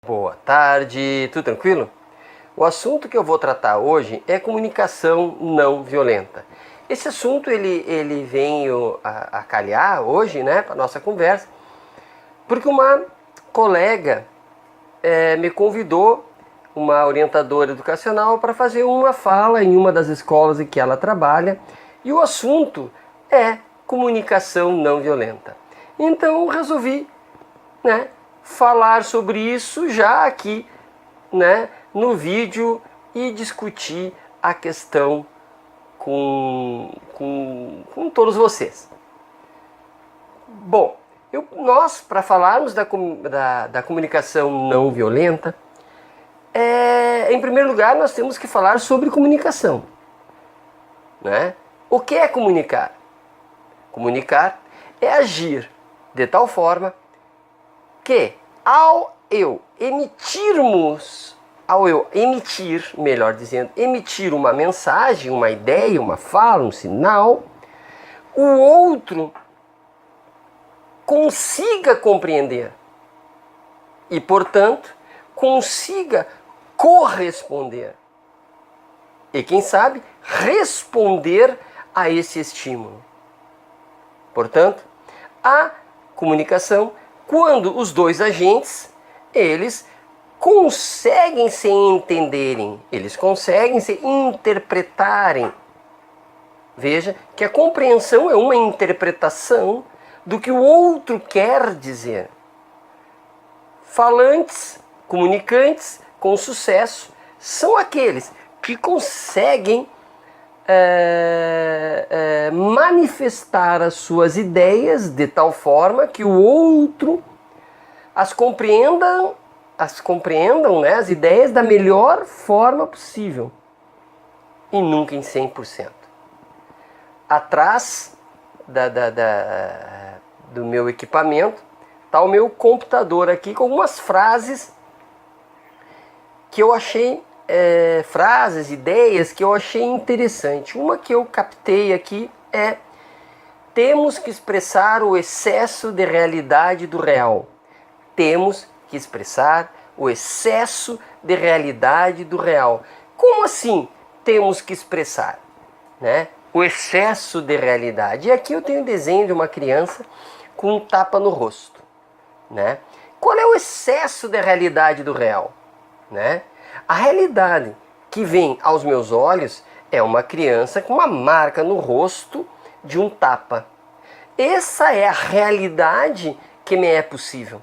Boa tarde, tudo tranquilo? O assunto que eu vou tratar hoje é comunicação não violenta. Esse assunto ele veio a calhar hoje, né, para nossa conversa, porque uma colega me convidou, uma orientadora educacional, para fazer uma fala em uma das escolas em que ela trabalha, e o assunto é comunicação não violenta. Então eu resolvi, falar sobre isso já aqui, no vídeo e discutir a questão com todos vocês. Bom, nós, para falarmos da comunicação não violenta, em primeiro lugar nós temos que falar sobre comunicação. O que é comunicar? Comunicar é agir de tal forma que ao eu emitir uma mensagem, uma ideia, uma fala, um sinal, o outro consiga compreender e, portanto, consiga corresponder. E, quem sabe, responder a esse estímulo. Portanto, a comunicação, quando os dois agentes, eles conseguem se entenderem, eles conseguem se interpretarem. Veja que a compreensão é uma interpretação do que o outro quer dizer. Falantes, comunicantes com sucesso, são aqueles que conseguem manifestar as suas ideias de tal forma que o outro as compreendam, as ideias da melhor forma possível e nunca em 100%. Atrás do meu equipamento está o meu computador aqui com algumas frases que eu achei, ideias que eu achei interessante. Uma que eu captei aqui é: temos que expressar o excesso de realidade do real. Temos que expressar o excesso de realidade do real. Como assim temos que expressar, o excesso de realidade? E aqui eu tenho um desenho de uma criança com um tapa no rosto. Qual é o excesso de realidade do real? A realidade que vem aos meus olhos é uma criança com uma marca no rosto de um tapa. Essa é a realidade que me é possível.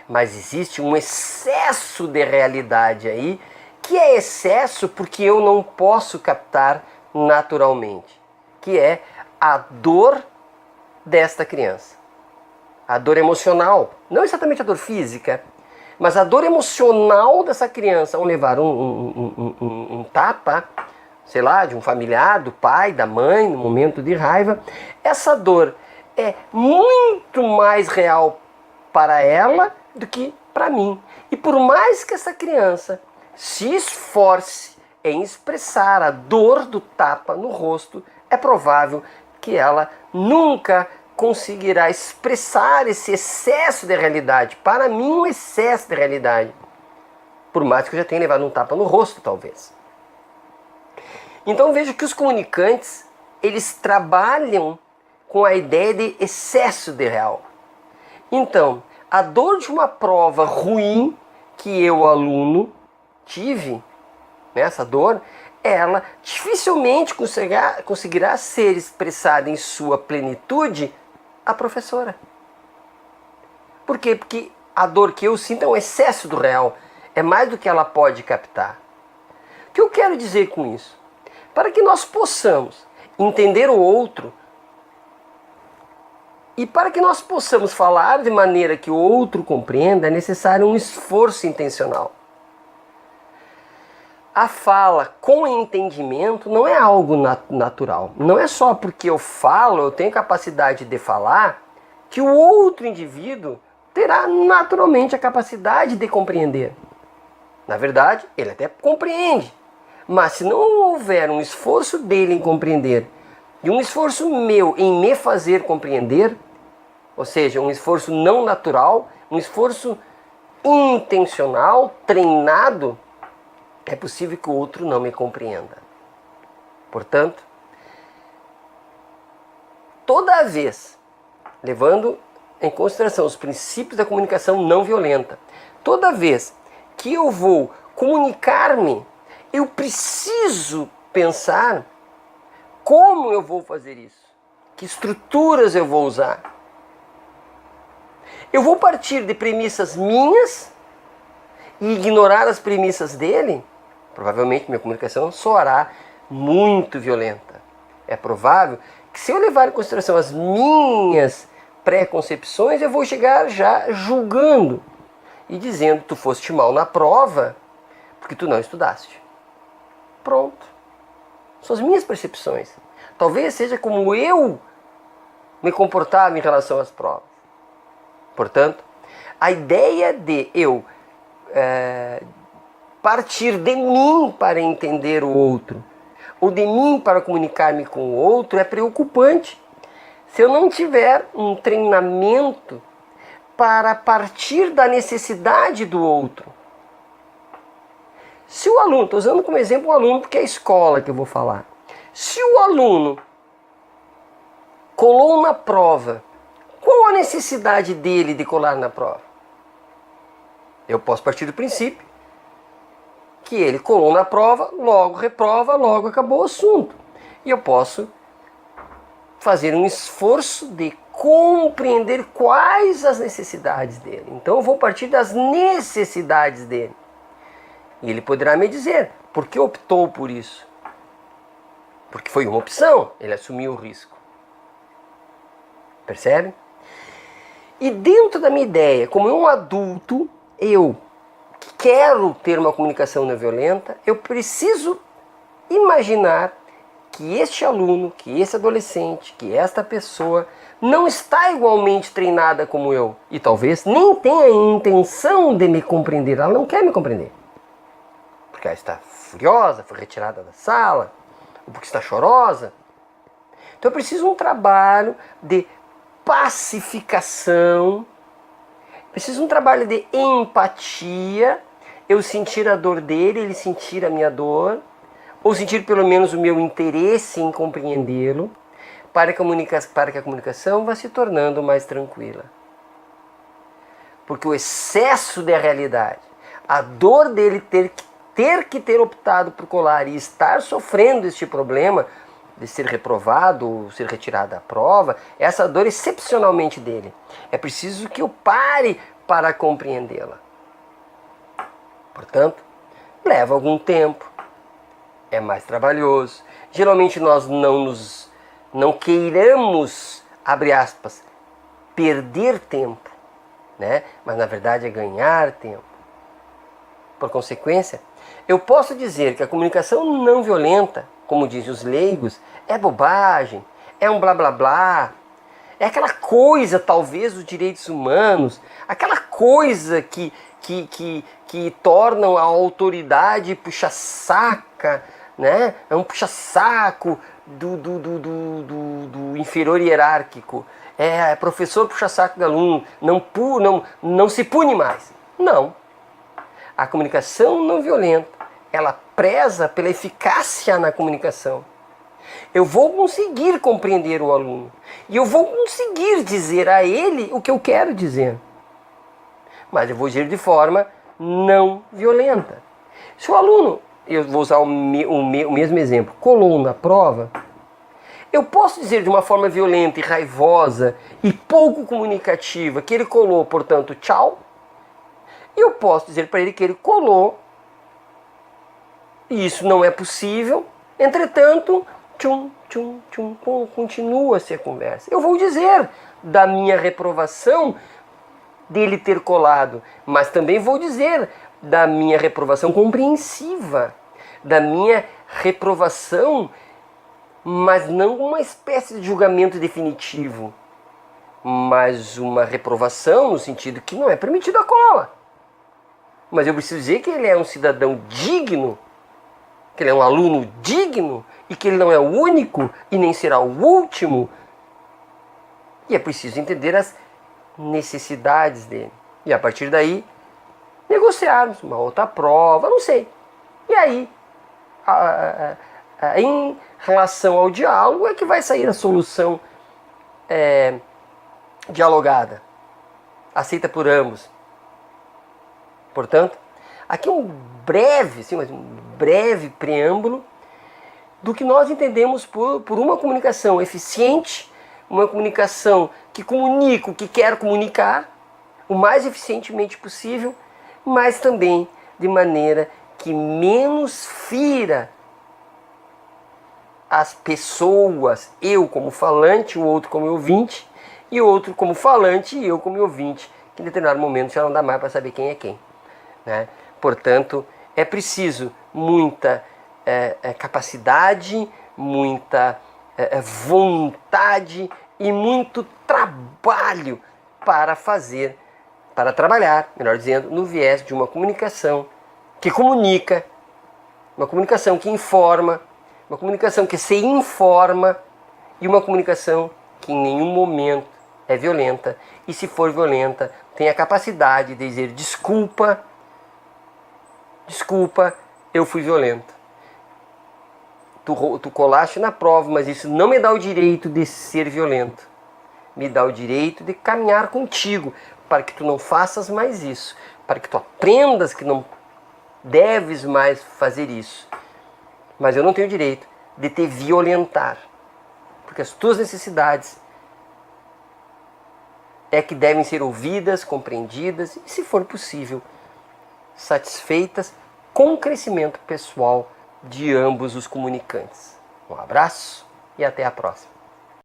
Mas existe um excesso de realidade aí, que é excesso porque eu não posso captar naturalmente, que é a dor desta criança. A dor emocional, não exatamente a dor física, mas a dor emocional dessa criança ao levar um tapa, sei lá, de um familiar, do pai, da mãe, no momento de raiva. Essa dor é muito mais real para ela do que para mim. E por mais que essa criança se esforce em expressar a dor do tapa no rosto, é provável que ela nunca conseguirá expressar esse excesso de realidade. Para mim, um excesso de realidade. Por mais que eu já tenha levado um tapa no rosto, talvez. Então vejo que os comunicantes, eles trabalham com a ideia de excesso de real. Então, a dor de uma prova ruim que eu, aluno, tive, essa dor, ela dificilmente conseguirá ser expressada em sua plenitude a professora. Por quê? Porque a dor que eu sinto é um excesso do real, é mais do que ela pode captar. O que eu quero dizer com isso? Para que nós possamos entender o outro e para que nós possamos falar de maneira que o outro compreenda, é necessário um esforço intencional. A fala com entendimento não é algo natural. Não é só porque eu falo, eu tenho capacidade de falar, que o outro indivíduo terá naturalmente a capacidade de compreender. Na verdade, ele até compreende. Mas se não houver um esforço dele em compreender e um esforço meu em me fazer compreender, ou seja, um esforço não natural, um esforço intencional, treinado, é possível que o outro não me compreenda. Portanto, toda vez, levando em consideração os princípios da comunicação não violenta, toda vez que eu vou comunicar-me, eu preciso pensar como eu vou fazer isso, que estruturas eu vou usar. Eu vou partir de premissas minhas e ignorar as premissas dele? Provavelmente minha comunicação soará muito violenta. É provável que, se eu levar em consideração as minhas preconcepções, eu vou chegar já julgando e dizendo que tu foste mal na prova porque tu não estudaste. Pronto. São as minhas percepções. Talvez seja como eu me comportava em relação às provas. Portanto, a ideia de eu partir de mim para entender o outro, ou de mim para comunicar-me com o outro, é preocupante. Se eu não tiver um treinamento para partir da necessidade do outro. Se o aluno, estou usando como exemplo o aluno porque é a escola que eu vou falar. Se o aluno colou na prova, qual a necessidade dele de colar na prova? Eu posso partir do princípio que ele colou na prova, logo reprova, logo acabou o assunto. E eu posso fazer um esforço de compreender quais as necessidades dele. Então eu vou partir das necessidades dele. E ele poderá me dizer por que optou por isso. Porque foi uma opção, ele assumiu o risco. Percebe? E dentro da minha ideia, como um adulto, eu quero ter uma comunicação não violenta, eu preciso imaginar que este aluno, que esse adolescente, que esta pessoa não está igualmente treinada como eu. E talvez nem tenha a intenção de me compreender. Ela não quer me compreender. Porque ela está furiosa, foi retirada da sala, ou porque está chorosa. Então eu preciso de um trabalho de pacificação, preciso de um trabalho de empatia, eu sentir a dor dele, ele sentir a minha dor, ou sentir pelo menos o meu interesse em compreendê-lo, para que a comunicação vá se tornando mais tranquila. Porque o excesso da realidade, a dor dele ter que ter optado por colar e estar sofrendo este problema de ser reprovado ou ser retirado da prova, essa dor excepcionalmente dele. É preciso que eu pare para compreendê-la. Portanto, leva algum tempo, é mais trabalhoso. Geralmente nós não queiramos, abre aspas, perder tempo, né? Mas na verdade é ganhar tempo. Por consequência, eu posso dizer que a comunicação não violenta, como dizem os leigos, é bobagem, é um blá blá blá, é aquela coisa talvez dos direitos humanos, aquela coisa que tornam a autoridade puxa-saca, né? É um puxa-saco do inferior hierárquico. É professor puxa-saco do aluno, não se pune mais. Não. A comunicação não violenta, ela preza pela eficácia na comunicação. Eu vou conseguir compreender o aluno. E eu vou conseguir dizer a ele o que eu quero dizer. Mas eu vou dizer de forma não violenta. Se o aluno, eu vou usar o mesmo exemplo, colou na prova, eu posso dizer de uma forma violenta e raivosa e pouco comunicativa que ele colou, portanto, tchau. E eu posso dizer para ele que ele colou, e isso não é possível, entretanto, continua-se a conversa. Eu vou dizer da minha reprovação dele ter colado, mas também vou dizer da minha reprovação compreensiva, da minha reprovação, mas não uma espécie de julgamento definitivo, mas uma reprovação no sentido que não é permitido a cola. Mas eu preciso dizer que ele é um cidadão digno, que ele é um aluno digno e que ele não é o único e nem será o último. E é preciso entender as necessidades dele. E a partir daí, negociarmos uma outra prova, não sei. E aí, em relação ao diálogo, é que vai sair a solução dialogada, aceita por ambos. Portanto, aqui um breve preâmbulo do que nós entendemos por uma comunicação eficiente, uma comunicação que comunica o que quer comunicar, o mais eficientemente possível, mas também de maneira que menos fira as pessoas, eu como falante, o outro como ouvinte, e o outro como falante e eu como ouvinte, que em determinado momento já não dá mais para saber quem é quem, né? Portanto, é preciso muita capacidade, muita vontade e muito trabalho para trabalhar, melhor dizendo, no viés de uma comunicação que comunica, uma comunicação que informa, uma comunicação que se informa e uma comunicação que em nenhum momento é violenta e, se for violenta, tem a capacidade de dizer desculpa, eu fui violento. Tu colaste na prova, mas isso não me dá o direito de ser violento. Me dá o direito de caminhar contigo para que tu não faças mais isso, para que tu aprendas que não deves mais fazer isso. Mas eu não tenho o direito de te violentar, porque as tuas necessidades é que devem ser ouvidas, compreendidas e, se for possível, satisfeitas com o crescimento pessoal de ambos os comunicantes. Um abraço e até a próxima.